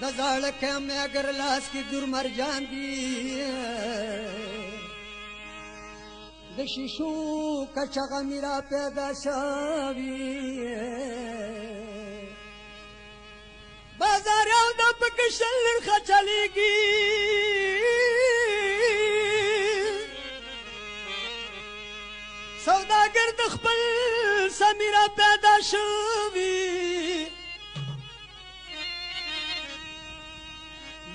د زړکه مې اگر لاس کې دور مرجان دي د شیشو کچغه میرا پیدا شوی بازار او د پکشل خچلېږي سوداګر د خپل سمیرا پیدا شوی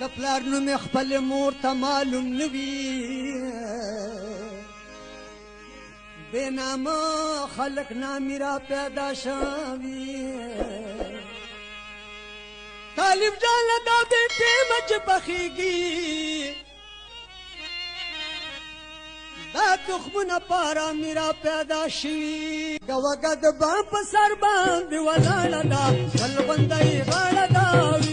د پلار نوم خپل مور ته معلوم نوي بے نام خلق نامی را پیدا شوی طالب جان لدا بیٹے مچ پخیگی دا تخمنا پارا میرا پیدا شوی گوگد بام پسر باندی ولالا دا ولغندی غالا دا